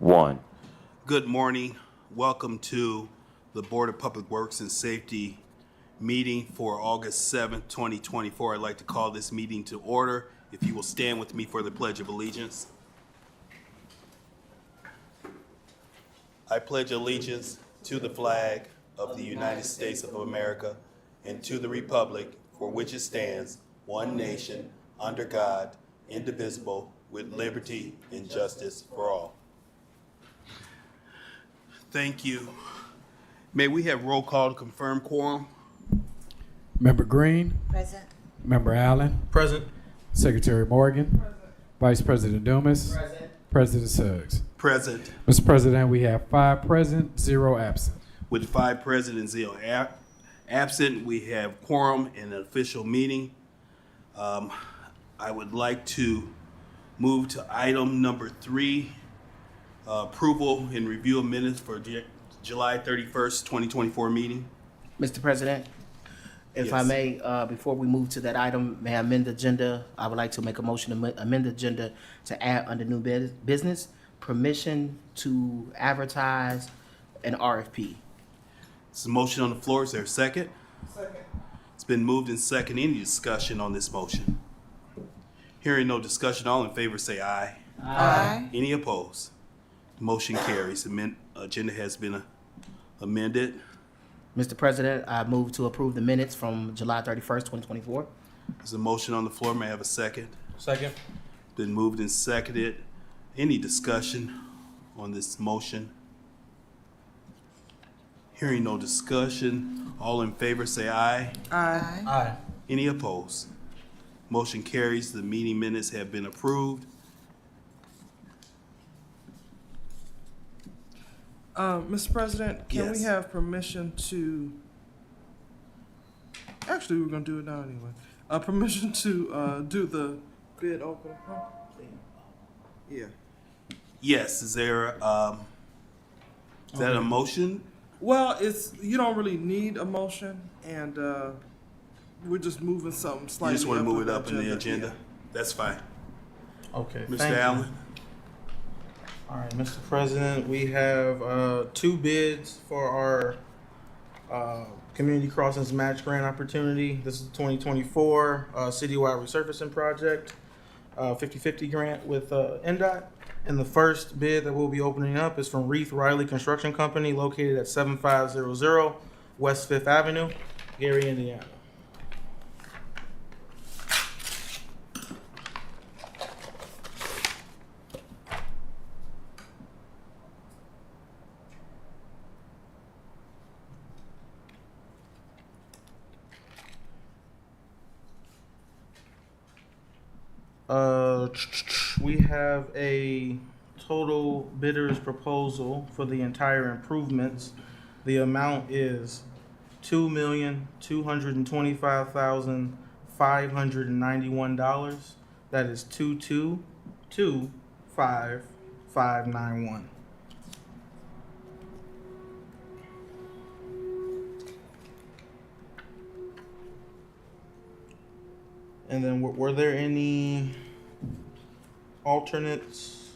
1. Good morning. Welcome to the Board of Public Works and Safety meeting for August 7th, 2024. I'd like to call this meeting to order. If you will stand with me for the Pledge of Allegiance. I pledge allegiance to the flag of the United States of America and to the republic for which it stands, one nation, under God, indivisible, with liberty and justice for all. Thank you. May we have roll call to confirm quorum? Member Green, Present. Member Allen, Present. Secretary Morgan, Vice President Dumas, Present. President Suggs. Present. Mr. President, we have 5 present, 0 absent. With 5 present and 0 absent, we have quorum in an official meeting. I would like to move to item number 3, approval and review of minutes for July 31st, 2024 meeting. Mr. President, if I Yes. may, before we move to that item, may I amend the agenda? I would like to make a motion to amend the agenda to add under new business, permission to advertise an RFP. There's a motion on the floor. Is there a second? Second. It's been moved and second. Any discussion on this motion? Hearing no discussion, all in favor say aye. Aye. Any opposed? The motion carries. Agenda has been amended. Mr. President, I move to approve the minutes from July 31st, 2024. There's a motion on the floor. May I have a second? Second. Been moved and seconded. Any discussion on this motion? Hearing no discussion, all in favor say aye. Aye. Aye. Any opposed? Motion carries. The meeting minutes have been approved. Mr. President, can Yes. we have permission to, actually, we're gonna do it now anyway. Permission to, do the bid opening? Huh? Yeah. Yes, is there, is that a motion? Well, you don't really need a motion, and, we're just moving something You slightly. just want to up move it up in the Yeah. agenda? That's fine. Okay, Mr. thank you. Allen? All right, Mr. President, we have 2 bids for our Community Crossings Match Grant opportunity. This is the 2024 citywide resurfacing project, 50/50 grant with NDOT. And the first bid that we'll be opening up is from Reith Riley Construction Company located at 7500 West 5th Avenue, Gary, Indiana. We have a total bidder's proposal for the entire improvements. The amount is $2,225,591. That is 2225591. And then were there any alternates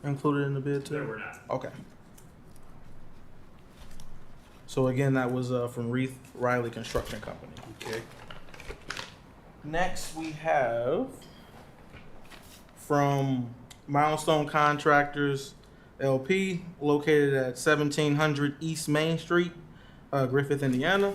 included in the bid too? There were not. Okay. So again, that was from Reith Riley Construction Company. Okay. Next, we have from Milestone Contractors LP, located at 1700 East Main Street, Griffith, Indiana.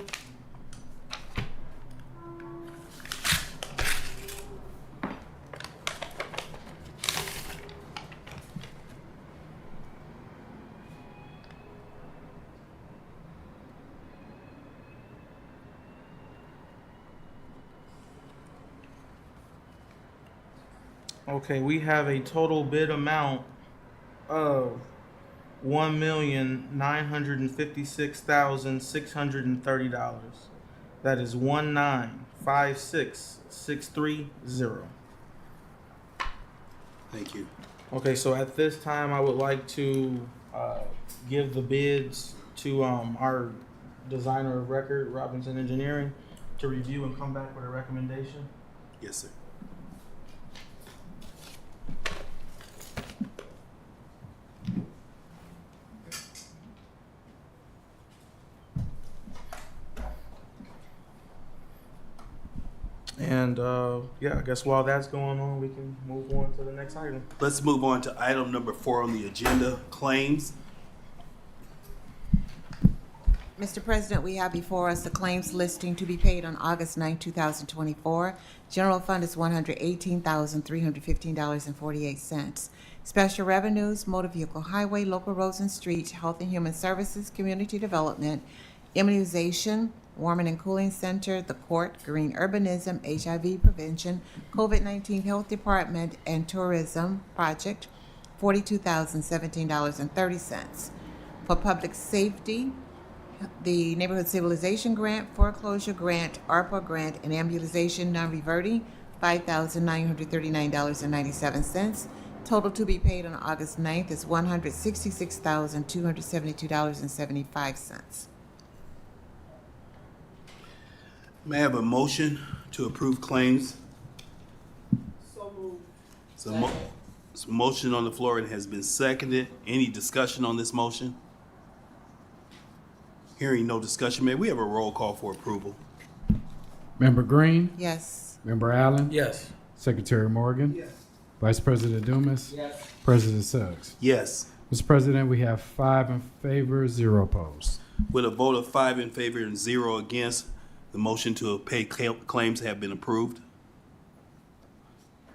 Okay, we have a total bid amount of $1,956,630. That is 1956630. Thank you. Okay, so at this time, I would like to give the bids to our designer of record, Robinson Engineering, to review and come back with a recommendation. Yes, sir. And yeah, I guess while that's going on, we can move on to the next item. Let's move on to item number 4 on the agenda, claims. Mr. President, we have before us the claims listing to be paid on August 9, 2024. General fund is $118,315.48. Special revenues, motor vehicle highway, local roads and streets, health and human services, community development, immunization, warming and cooling center, the court, green urbanism, HIV prevention, COVID-19 health department, and tourism project, $42,017.30. For public safety, the Neighborhood Civilization Grant, Foreclosure Grant, ARPA Grant, and Ambulization Non-Reverting, $5,939.97. Total to be paid on August 9th is $166,272.75. May I have a motion to approve claims? So moved. So motion on the floor and has been seconded. Any discussion on this motion? Hearing no discussion, may we have a roll call for approval? Member Green, Yes. Member Allen, Yes. Secretary Morgan, Yes. Vice President Dumas, Yes. President Suggs. Yes. Mr. President, we have 5 in favor, 0 opposed. With a vote of 5 in favor and 0 against, the motion to pay claims have been approved.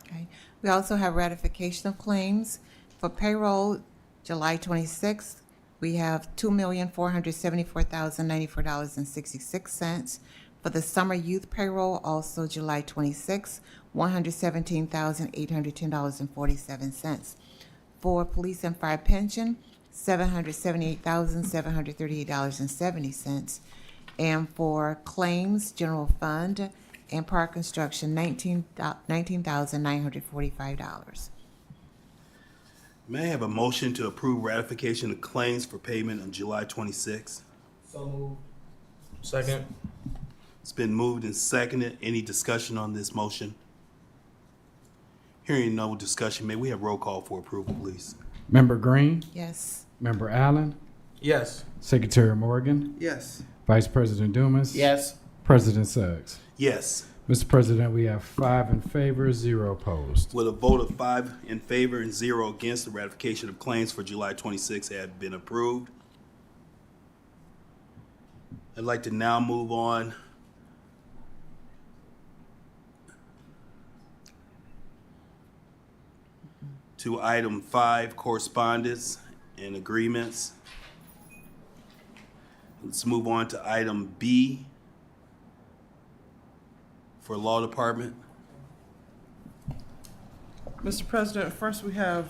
Okay. We also have ratification of claims. For payroll, July 26th, we have $2,474,094.66. For the summer youth payroll, also July 26th, $117,810.47. For police and fire pension, $778,738.70. And for claims, general fund, and park construction, $19,945. May I have a motion to approve ratification of claims for payment on July 26th? So moved. Second. It's been moved and seconded. Any discussion on this motion? Hearing no discussion, may we have roll call for approval, please? Member Green, Yes. Member Allen, Yes. Secretary Morgan, Yes. Vice President Dumas, Yes. President Suggs. Yes. Mr. President, we have 5 in favor, 0 opposed. With a vote of 5 in favor and 0 against, the ratification of claims for July 26 have been approved. I'd like to now move on to item 5, correspondence and agreements. Let's move on to item B for Law Department. Mr. President, first we have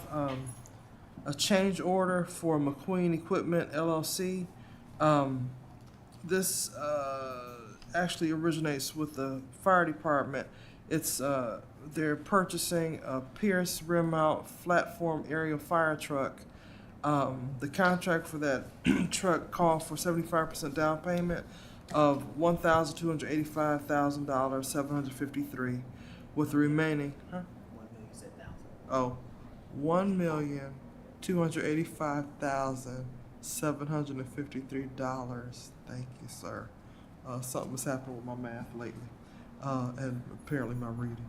a change order for McQueen Equipment LLC. This actually originates with the fire department. It's they're purchasing a Pierce rim mount flatform aerial fire truck. The contract for that truck called for 75% down payment of $1,285,753, with the remaining $1,285,753. Thank you, sir. Something has happened with my math lately, and apparently my reading.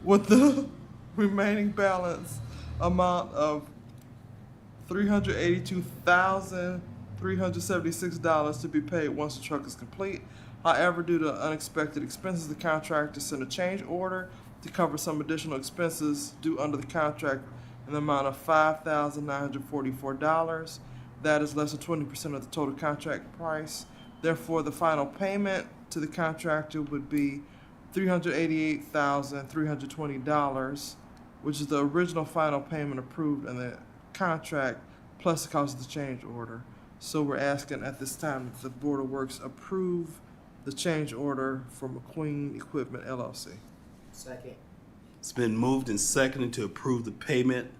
With the remaining balance amount of $382,376 to be paid once the truck is complete. However, due to unexpected expenses, the contractor sent a change order to cover some additional expenses due under the contract in the amount of $5,944. That is less than 20% of the total contract price. Therefore, the final payment to the contractor would be $388,320, which is the original final payment approved in the contract plus the cost of the change order. So we're asking at this time that the Board of Works approve the change order for McQueen Equipment LLC. Second. It's been moved and seconded to approve the payment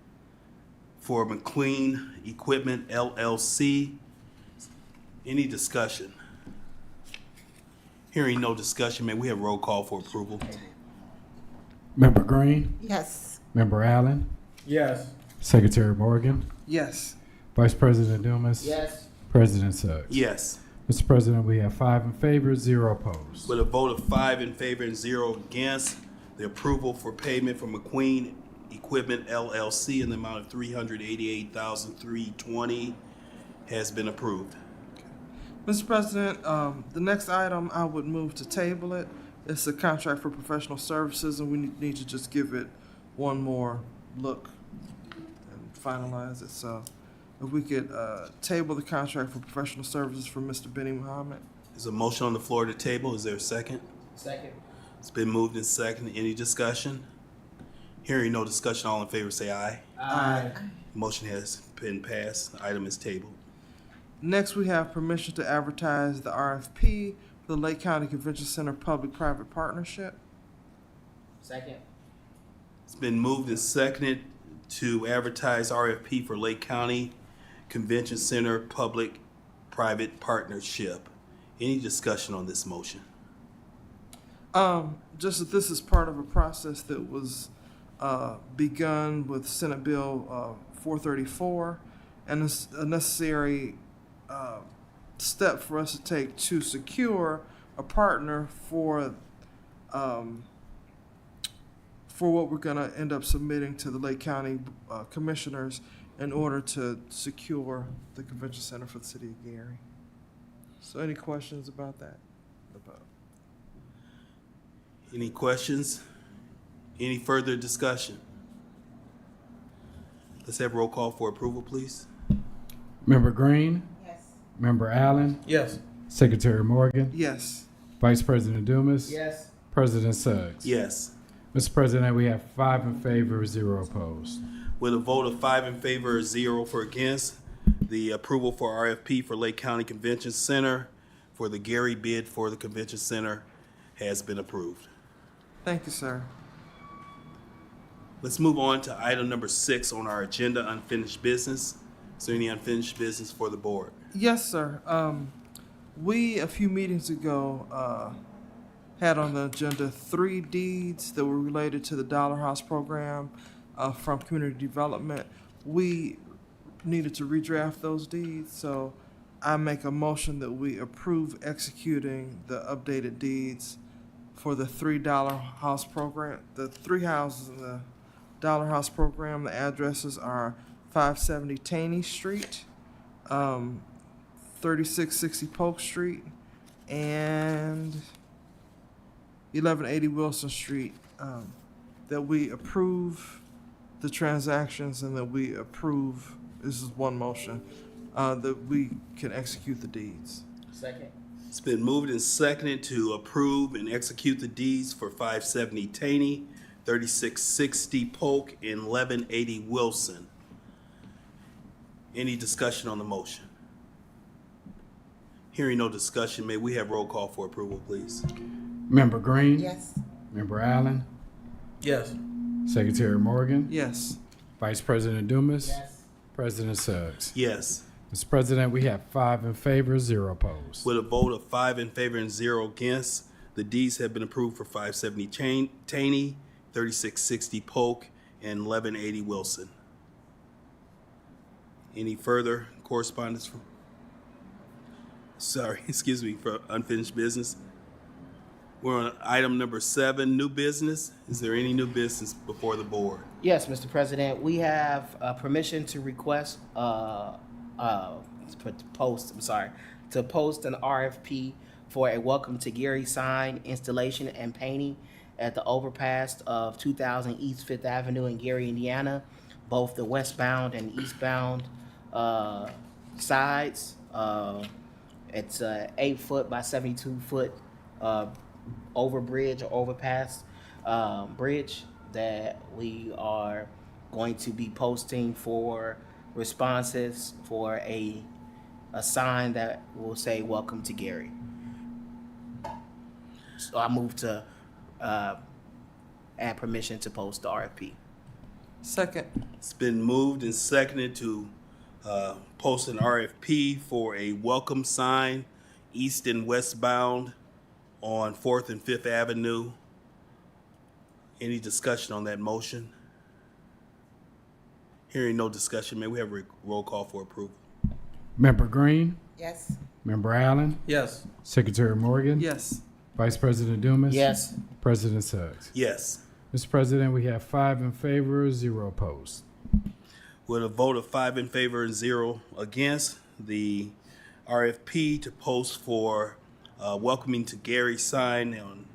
for McQueen Equipment LLC. Any discussion? Hearing no discussion, may we have roll call for approval? Member Green, Yes. Member Allen, Yes. Secretary Morgan, Yes. Vice President Dumas, Yes. President Suggs. Yes. Mr. President, we have 5 in favor, 0 opposed. With a vote of 5 in favor and 0 against, the approval for payment from McQueen Equipment LLC in the amount of $388,320 has been approved. Mr. President, the next item I would move to table it. It's a contract for professional services, and we need to just give it one more look and finalize it. So if we could table the contract for professional services for Mr. Benny Muhammad. There's a motion on the floor to table. Is there a second? Second. It's been moved and seconded. Any discussion? Hearing no discussion, all in favor say aye. Aye. Motion has been passed. The item is tabled. Next, we have permission to advertise the RFP for the Lake County Convention Center Public-Private Partnership. Second. It's been moved and seconded to advertise RFP for Lake County Convention Center Public-Private Partnership. Any discussion on this motion? Just that this is part of a process that was begun with Senate Bill 434, and it's a necessary step for us to take to secure a partner for what we're going to end up submitting to the Lake County commissioners in order to secure the convention center for the city of Gary. So any questions about that? Any questions? Any further discussion? Let's have roll call for approval, please. Member Green, Yes. Member Allen, Yes. Secretary Morgan, Yes. Vice President Dumas, Yes. President Suggs. Yes. Mr. President, we have 5 in favor, 0 opposed. With a vote of 5 in favor, 0 for against, the approval for RFP for Lake County Convention Center for the Gary bid for the Convention Center has been approved. Thank you, sir. Let's move on to item number 6 on our agenda, unfinished business. Is there any unfinished business for the board? Yes, sir. We, a few meetings ago, had on the agenda 3 deeds that were related to the Dollar House program from community development. We needed to redraft those deeds, so I make a motion that we approve executing the updated deeds for the $3 house program. The 3 houses in the Dollar House program, the addresses are 570 Taney Street, 3660 Polk Street, and 1180 Wilson Street. That we approve the transactions and that we approve, this is one motion, that we can execute the deeds. Second. It's been moved and seconded to approve and execute the deeds for 570 Taney, 3660 Polk, and 1180 Wilson. Any discussion on the motion? Hearing no discussion, may we have roll call for approval, please? Member Green, Yes. Member Allen, Yes. Secretary Morgan, Yes. Vice President Dumas, Yes. President Suggs. Yes. Mr. President, we have 5 in favor, 0 opposed. With a vote of 5 in favor and 0 against, the deeds have been approved for 570 Taney, 3660 Polk, and 1180 Wilson. Any further correspondence from? Sorry, excuse me, for unfinished business. We're on item number 7, new business. Is there any new business before the board? Yes, Mr. President, we have permission to request to post an RFP for a Welcome to Gary sign installation and painting at the overpass of 2000 East 5th Avenue in Gary, Indiana, both the westbound and eastbound sides. It's a 8-foot by 72-foot overbridge or overpass bridge that we are going to be posting for responses for a sign that will say "Welcome to Gary." So I move to add permission to post the RFP. Second. It's been moved and seconded to post an RFP for a welcome sign east and westbound on 4th and 5th Avenue. Any discussion on that motion? Hearing no discussion, may we have a roll call for approval? Member Green, Yes. Member Allen, Yes. Secretary Morgan, Yes. Vice President Dumas, Yes. President Suggs. Yes. Mr. President, we have 5 in favor, 0 opposed. With a vote of 5 in favor and 0 against, the RFP to post for Welcoming to Gary sign on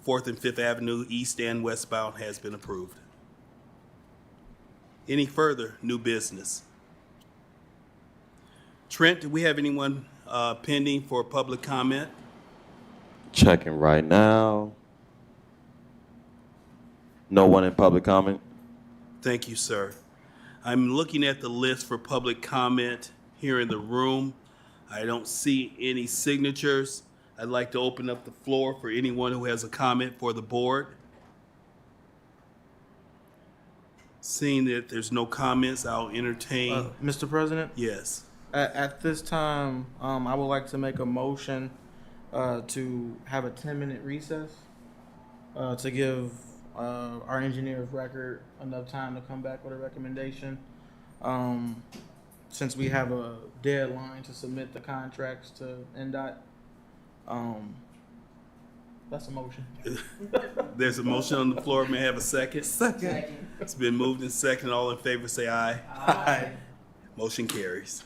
4th and 5th Avenue, east and westbound, has been approved. Any further new business? Trent, do we have anyone pending for public comment? Checking right now. No one in public comment. Thank you, sir. I'm looking at the list for public comment here in the room. I don't see any signatures. I'd like to open up the floor for anyone who has a comment for the board. Seeing that there's no comments, I'll entertain. Mr. President, Yes. at this time, I would like to make a motion to have a 10-minute recess to give our engineer of record enough time to come back with a recommendation. Since we have a deadline to submit the contracts to NDOT, that's a motion. There's a motion on the floor. May I have a second? Second. It's been moved and second. All in favor say aye. Aye. Motion carries.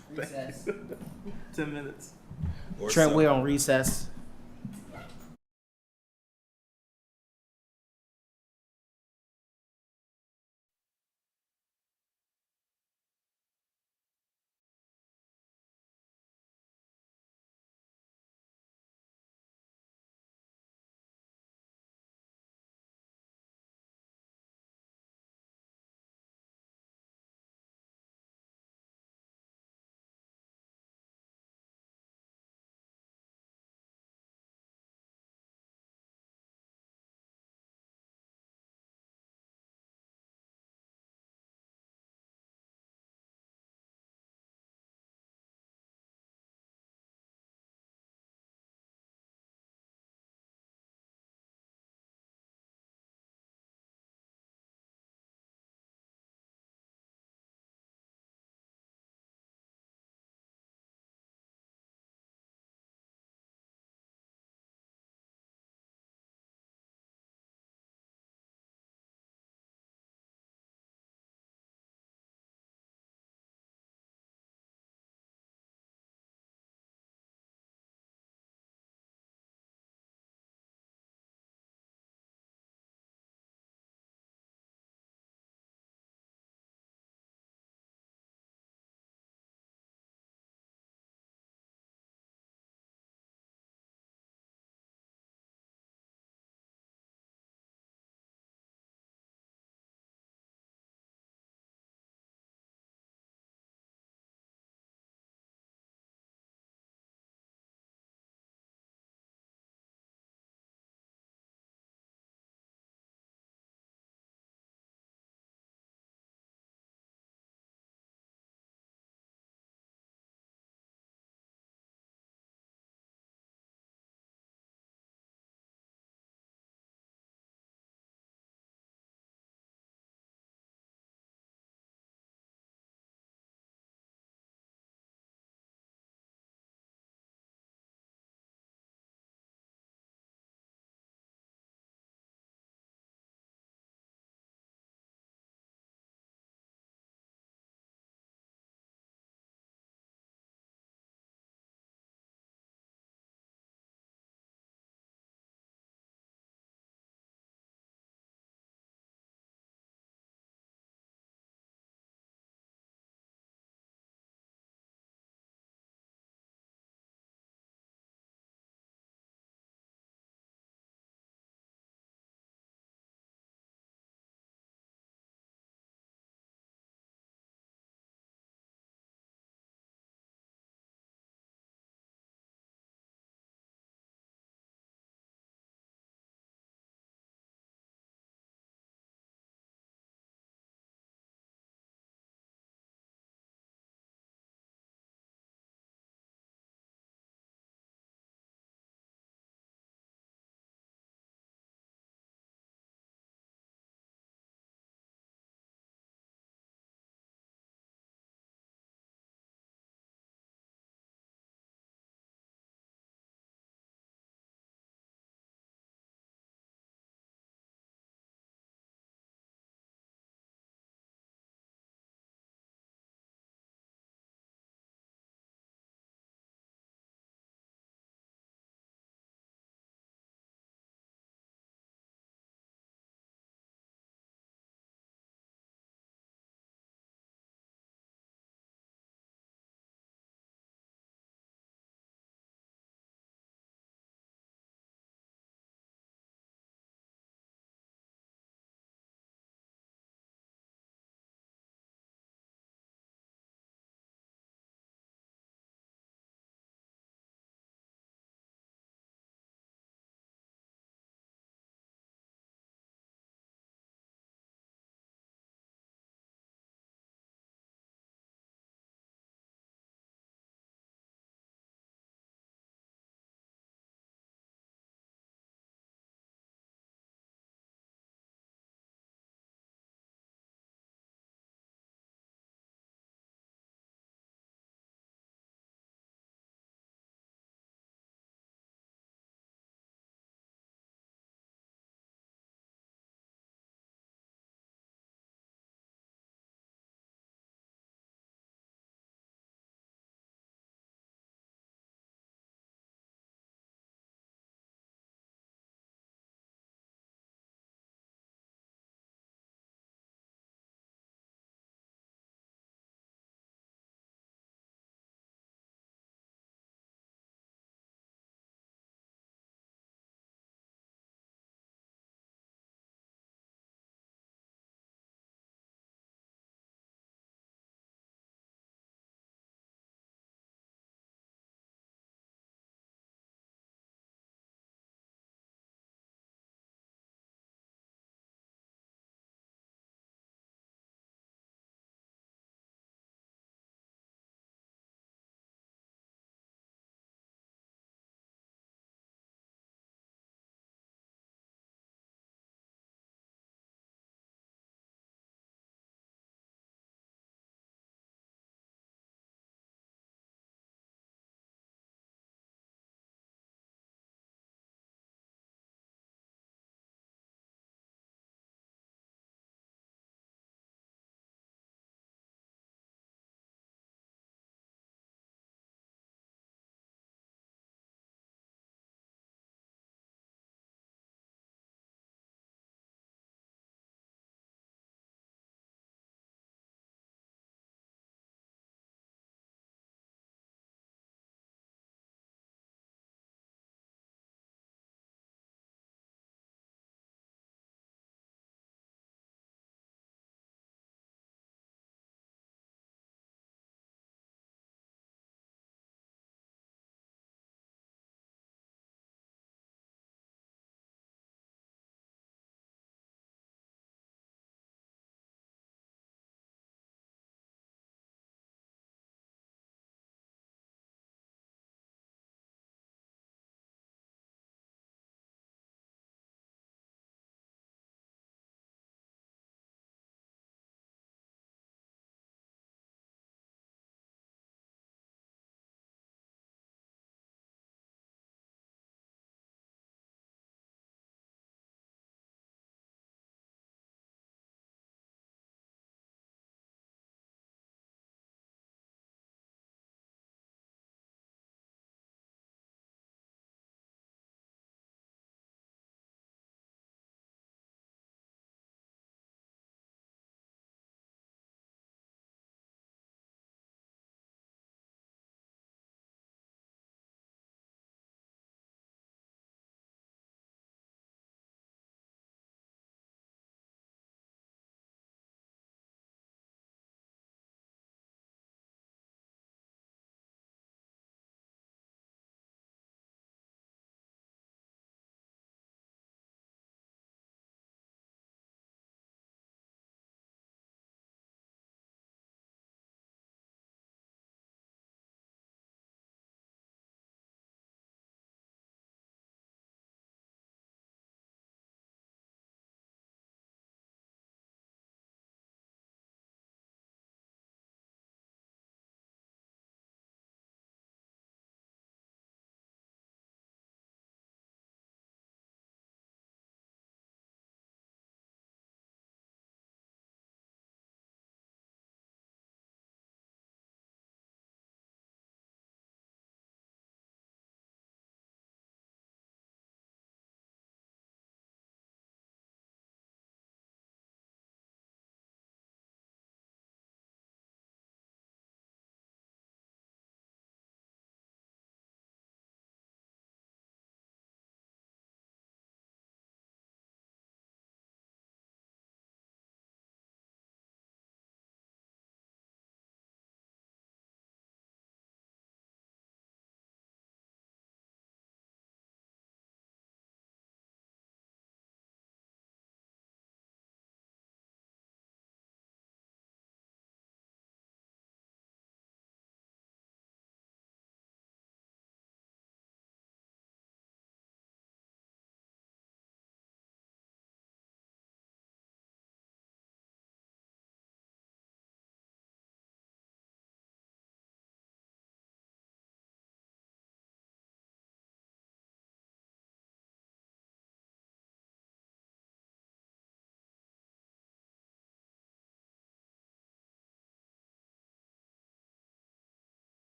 10 minutes. Or Trent, so. we're on recess.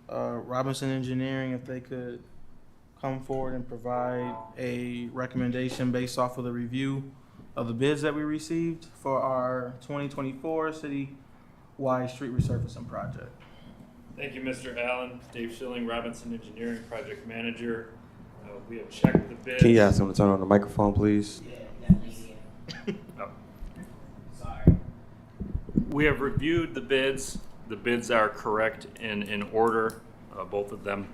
Robinson Engineering if they could come forward and provide a recommendation based off of the review of the bids that we received for our 2024 city-wide street resurfacing project. Thank you, Mr. Allen. Dave Schilling, Robinson Engineering Project Manager. We have checked the bids. Can you ask him to turn on the microphone, please? Oh. We have reviewed the bids. The bids are correct in order, both of them.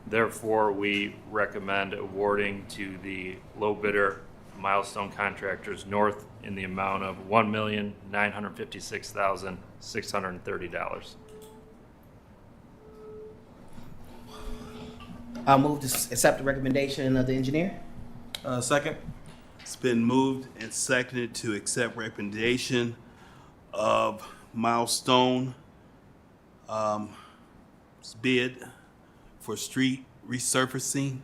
Therefore, we recommend awarding to the low bidder, Milestone Contractors North, in the amount of $1,956,630. I'll move to accept the recommendation of the engineer. Second. It's been moved and seconded to accept recommendation of Milestone bid for street resurfacing.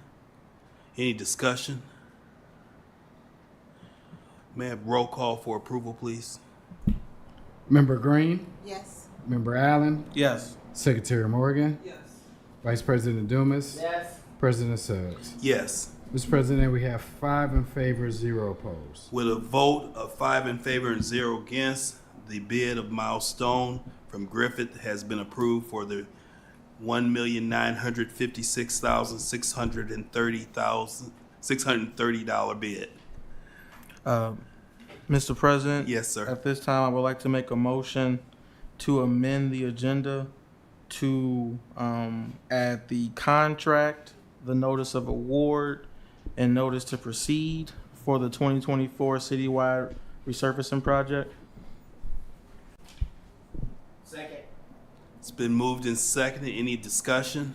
Any discussion? May I have roll call for approval, please? Member Green, Yes. Member Allen, Yes. Secretary Morgan, Vice President Dumas, Yes. President Suggs. Yes. Mr. President, we have 5 in favor, 0 opposed. With a vote of 5 in favor and 0 against, the bid of Milestone from Griffith has been approved for the $1,956,630 bid. Mr. President? Yes, sir. At this time, I would like to make a motion to amend the agenda to add the contract, the notice of award, and notice to proceed for the 2024 citywide resurfacing project. Second. It's been moved and seconded. Any discussion?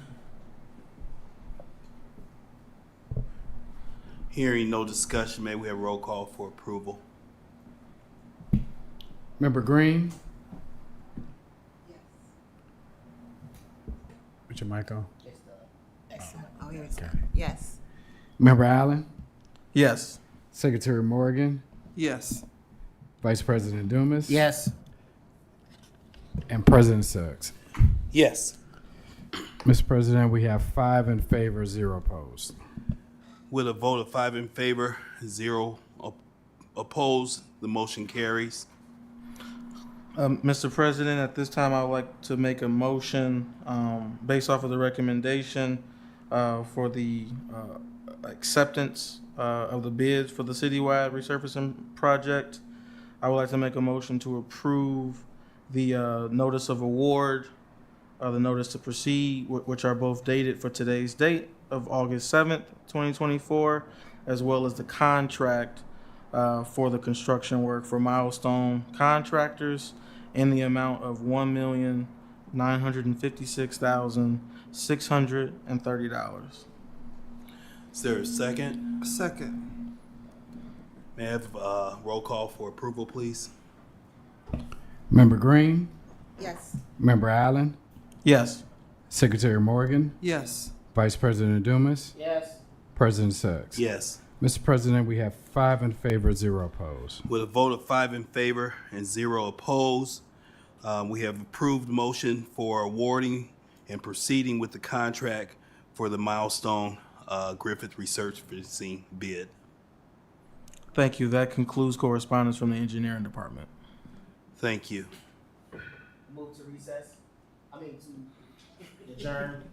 Hearing no discussion, may we have roll call for approval? Member Green? Put your mic on. Oh, here it's yes. Member Allen, Yes. Secretary Morgan, Yes. Vice President Dumas. Yes. And President Suggs. Yes. Mr. President, we have 5 in favor, 0 opposed. With a vote of 5 in favor, 0 opposed, the motion carries. Mr. President, at this time, I would like to make a motion based off of the recommendation for the acceptance of the bids for the citywide resurfacing project. I would like to make a motion to approve the notice of award, the notice to proceed, which are both dated for today's date of August 7th, 2024, as well as the contract for the construction work for Milestone Contractors in the amount of $1,956,630. Is there a second? Second. May I have roll call for approval, please? Member Green, Yes. Member Allen, Yes. Secretary Morgan, Yes. Vice President Dumas, Yes. President Suggs. Yes. Mr. President, we have 5 in favor, 0 opposed. With a vote of 5 in favor and 0 opposed, we have approved motion for awarding and proceeding with the contract for the Milestone Griffith resurfacing bid. Thank you. That concludes correspondence from the engineering department. Thank you. Move to recess. To adjourn.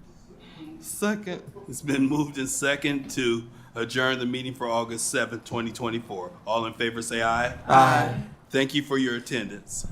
Second. It's been moved and second to adjourn the meeting for August 7th, 2024. All in favor say aye. Aye. Thank you for your attendance.